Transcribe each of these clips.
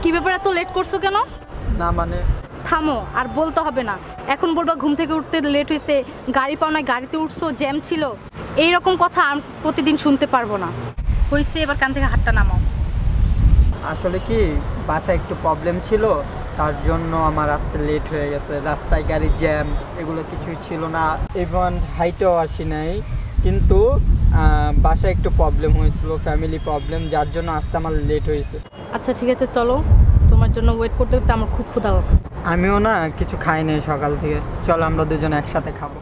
কি ব্যাপার, এত লেট করছো কেন? না মানে থামো, আর বলতে হবে না। এখন বলবা ঘুম থেকে উঠতে লেট হয়েছে, গাড়ি পাও না, গাড়িতে উঠছো, জ্যাম ছিল। এইরকম কথা আমি প্রতিদিন শুনতে পারবো না। হয়েছে, এবার কান থেকে হাতটা নামাও। আসলে কি বাসায় একটু প্রবলেম ছিল, তার জন্য আমার আসতে লেট হয়ে গেছে। রাস্তায় গাড়ি জ্যাম এগুলো কিছুই ছিল না, ইভেন হাইটেও আসি নাই, কিন্তু বাসায় একটু প্রবলেম হয়েছিল, ফ্যামিলি প্রবলেম, যার জন্য আসতে আমার লেট হয়েছে। আচ্ছা ঠিক আছে, চলো। তোমার জন্য ওয়েট করতে করতে আমার খুব ক্ষুধা লাগছে। আমিও না কিছু খাই নাই সকাল থেকে, চলো আমরা দুজন একসাথে খাবো।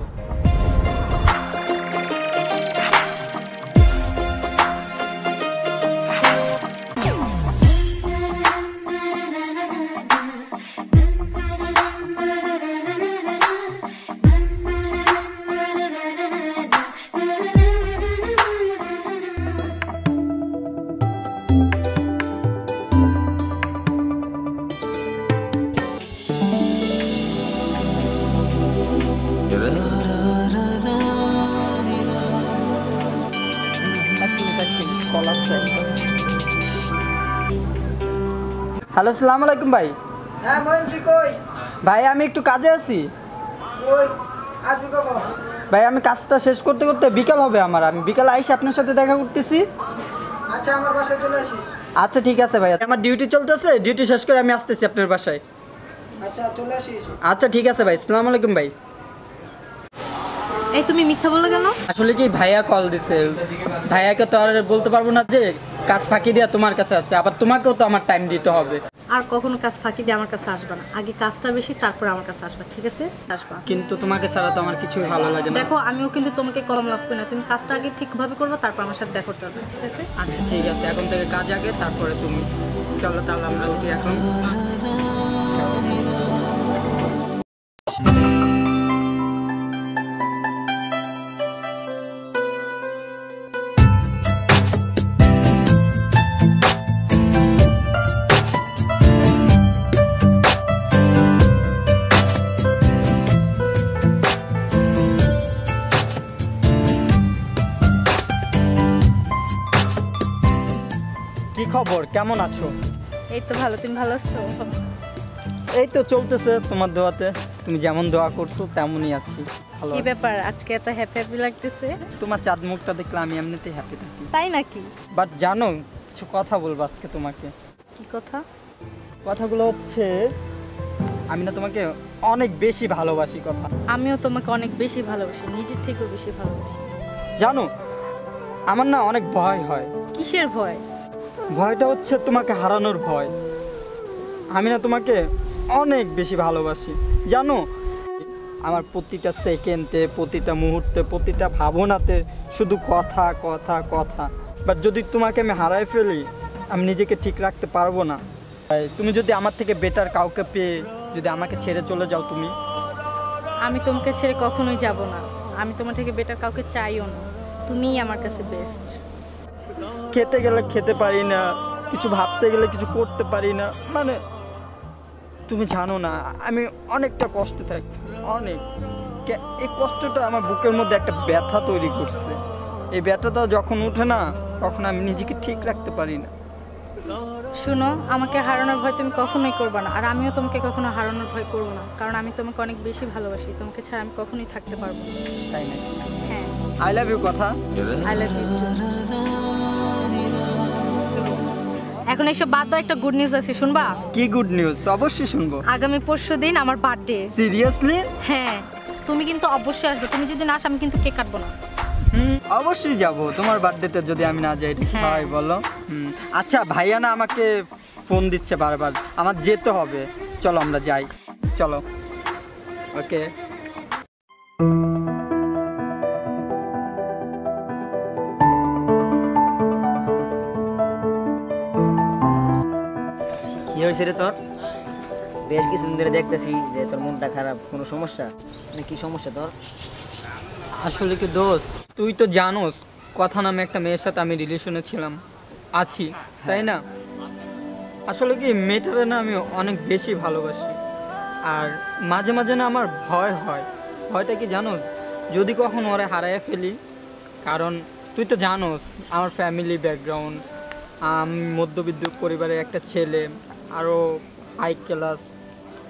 হ্যালো, সালাম আলাইকুম ভাই। হ্যাঁ ময়ূরী কই? ভাই আমি একটু কাজে আছি। কই আসবি কখন? ভাই আমি কাজটা শেষ করতে করতে বিকাল হবে আমার, আমি বিকালে আইসি আপনার সাথে দেখা করতেছি। আচ্ছা আমার বাসায় চলে আসিস। আচ্ছা ঠিক আছে ভাই, আমার ডিউটি চলতেছে, ডিউটি শেষ করে আমি আসতেছি আপনার বাসায়। আচ্ছা চলে আসিস। আচ্ছা ঠিক আছে ভাই, সালাম আলাইকুম ভাই। এই তুমি মিথ্যা বললে কেন? আসলে কি ভাইয়া কল দিছে, ভাইয়াকে তো আর বলতে পারবো না যে কাজ ফাঁকি দিয়া তোমার কাছে আসছে, আবার তোমাকেও তো আমার টাইম দিতে হবে। আর কখনো কাজ ফাঁকি দিয়ে আমার কাছে আসবা না। আগে কাজটা বেশি, তারপর আমার কাছে আসবা, ঠিক আছে? আসবা। কিন্তু তোমাকে ছাড়া তো আমার কিছুই ভালো লাগে না। দেখো, আমিও কিন্তু তোমাকে কম লাভ করি না। তুমি কাজটা আগে ঠিকভাবে করবে, তারপর আমার সাথে দেখা করতে হবে, ঠিক আছে? আচ্ছা ঠিক আছে, এখন থেকে কাজ আগে, তারপরে তুমি। চলো তাহলে আমরা উঠি এখন। কি খবর, কেমন আছো? এই তো ভালো, তুমি ভালো আছো? এই তো চলতেছে তোমার দোয়াতে, তুমি যেমন দোয়া করছো তেমনই আছি ভালো। কি ব্যাপার, আজকে এত হ্যাপি হ্যাপি লাগতেছে? তোমার চাঁদ মুখটা দেখলে আমি এমনিতেই হ্যাপি থাকি। তাই নাকি? বাট জানো, কিছু কথা বলবো আজকে তোমাকে। কি কথা? কথাগুলো হচ্ছে, আমি না তোমাকে অনেক বেশি ভালোবাসি। কথা, আমিও তোমাকে অনেক বেশি ভালোবাসি, নিজের থেকেও বেশি ভালোবাসি। জানো আমার না অনেক ভয় হয়। কিসের ভয়? ভয়টা হচ্ছে তোমাকে হারানোর ভয়। আমি না তোমাকে অনেক বেশি ভালোবাসি, জানো। আমার প্রতিটা সেকেন্ডে, প্রতিটা মুহূর্তে, প্রতিটা ভাবনাতে শুধু কথা কথা কথা। বাট যদি তোমাকে আমি হারাই ফেলি, আমি নিজেকে ঠিক রাখতে পারবো না। তুমি যদি আমার থেকে বেটার কাউকে পেয়ে যদি আমাকে ছেড়ে চলে যাও তুমি। আমি তোমাকে ছেড়ে কখনোই যাব না। আমি তোমার থেকে বেটার কাউকে চাইও না। তুমিই আমার কাছে বেস্ট। খেতে গেলে খেতে পারি না, কিছু ভাবতে গেলে কিছু করতে পারি না, মানে তুমি জানো না আমি অনেকটা কষ্ট থাকি, অনেক। এই কষ্টটা আমার বুকের মধ্যে একটা ব্যথা তৈরি করছে। এই ব্যথাটা যখন উঠে না, তখন আমি নিজেকে ঠিক রাখতে পারি না। শুনো, আমাকে হারানোর ভয় তুমি কখনোই করবে না, আর আমিও তোমাকে কখনো হারানোর ভয় করবো না, কারণ আমি তোমাকে অনেক বেশি ভালোবাসি। তোমাকে ছাড়া আমি কখনোই থাকতে পারবো না। তাই না? হ্যাঁ, আই লাভ ইউ। কথা, আই লাভ ইউ। এখন এইসব বাদ দাও, একটা গুড নিউজ আছে, শুনবা? কি গুড নিউজ? অবশ্যই শুনবো। আগামী পরশুদিন আমার বার্থডে। সিরিয়াসলি? হ্যাঁ, তুমি কিন্তু অবশ্যই আসবে। তুমি যদি না আসো, আমি কিন্তু কেক কাটবো না। অবশ্যই যাব। তোমার বার্থডেতে যদি আমি না যাই, এটা ভাই বলো। আচ্ছা, ভাইয়া না আমাকে ফোন দিচ্ছে বারবার, আমার যেতে হবে। চলো আমরা যাই, চলো। ওকে। কি হয়েছে রে তোর? বেশ কিছুদিন ধরে দেখতেছি যে তোর মনটা খারাপ। কোনো সমস্যা? মানে কি সমস্যা তোর? আসলে কি দোস্ত, তুই তো জানোস কথা নামে একটা মেয়ের সাথে আমি রিলেশনে ছিলাম, আছি, তাই না? আসলে কি মেয়েটারে না আমি অনেক বেশি ভালোবাসি, আর মাঝে মাঝে না আমার ভয় হয়। ভয়টা কি জানোস, যদি কখন ওরে হারাইয়া ফেলি, কারণ তুই তো জানোস আমার ফ্যামিলি ব্যাকগ্রাউন্ড, আমি মধ্যবিত্ত পরিবারের একটা ছেলে, আরও হাই ক্লাস,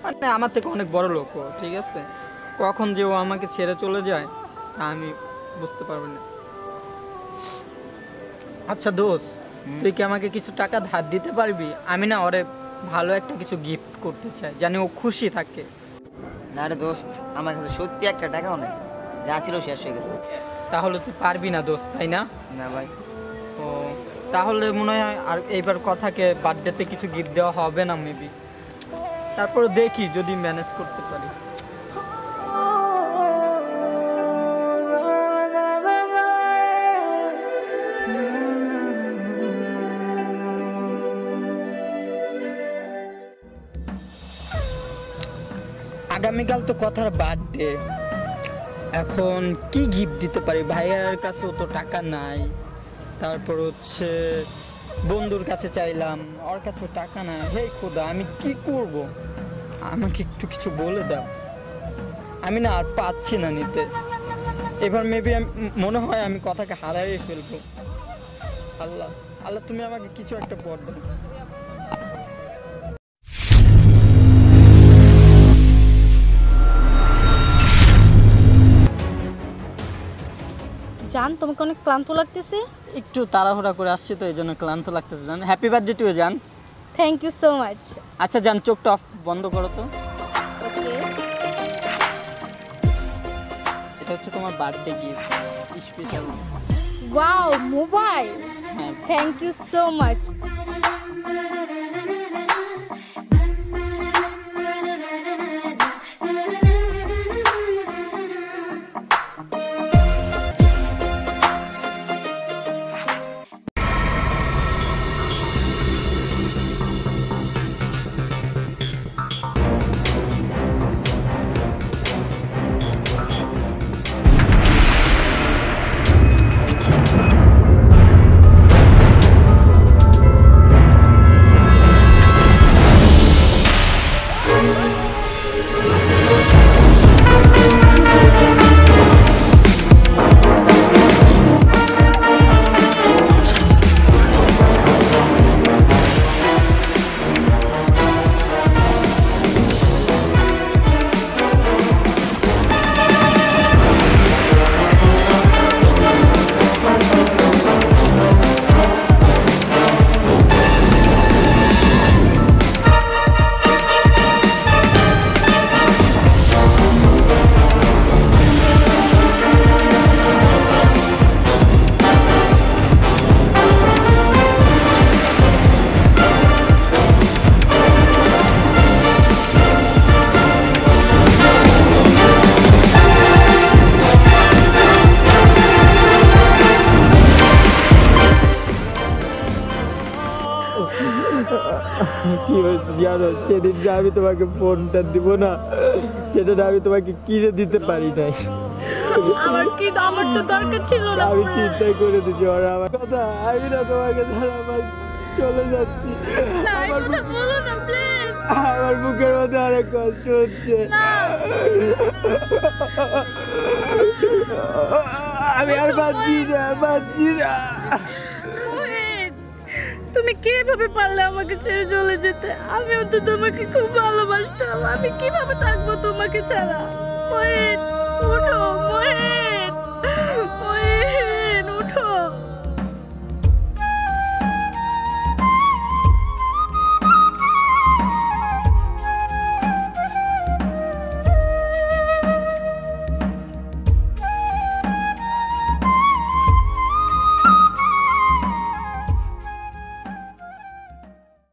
মানে আমার থেকে অনেক বড় লোক ও, ঠিক আছে? কখন যে ও আমাকে ছেড়ে চলে যায় তা আমি বুঝতে পারবো না। আচ্ছা দোস্ত, তুই কি আমাকে কিছু টাকা ধার দিতে পারবি? আমি না ওরে ভালো একটা কিছু গিফট করতে চাই, জানি ও খুশি থাকে। না রে দোস্ত, আমার কাছে সত্যি একটা টাকাও নেই, যা ছিল শেষ হয়ে গেছে। তাহলে তুই পারবি না দোস্ত, তাই না? না ভাই। ও তাহলে মনে হয় আর এইবার কথাকে বার্থডেতে কিছু গিফট দেওয়া হবে না মেবি। তারপরে দেখি যদি ম্যানেজ করতে পারি। আগামীকাল তো কথার বার্থডে, এখন কি গিফট দিতে পারি? ভাইয়ার কাছেও তো টাকা নাই, তারপর হচ্ছে বন্ধুর কাছে চাইলাম, ওর কাছেও টাকা নাই। হে খোদা, আমি কি করব? আমাকে একটু কিছু বলে দাও, আমি না আর পাচ্ছি না নিতে। এবার মেবি মনে হয় আমি কথাকে হারাই ফেলবো। আল্লাহ আল্লাহ, তুমি আমাকে কিছু একটা পথ দাও। জান, তোমাকে অনেক ক্লান্ত লাগতেছে। একটু তাড়াহুড়া করে আসছি তো এই জন্য ক্লান্ত লাগতেছে জান। হ্যাপি বার্থডে টু জান। Thank you so much. আচ্ছা জান, চোখটা অফ বন্ধ করো তো। ওকে, এটা হচ্ছে তোমার birthday gift, special. Wow, mobile. হ্যাঁ, থ্যাংক ইউ সো মাচ। কি হয়েছে জানো? সেদিন যে আমি তোমাকে ফোনটা দিব না, সেটা আমি তোমাকে কিনে দিতে পারি নাই। আমার তো দরকার ছিল না। আমি চিন্তাই করে দিচ্ছি ওরা আমার কথা। আমি না তোমাকে ছাড়া আমার চলে যাচ্ছি। আমার বুকের মধ্যে অনেক কষ্ট হচ্ছে। আমি আর বাঁচি না। তুমি কিভাবে পারলে আমাকে ছেড়ে চলে যেতে? আমিও তো তোমাকে খুব ভালোবাসতাম। আমি কিভাবে থাকবো তোমাকে ছাড়া? ওঠো,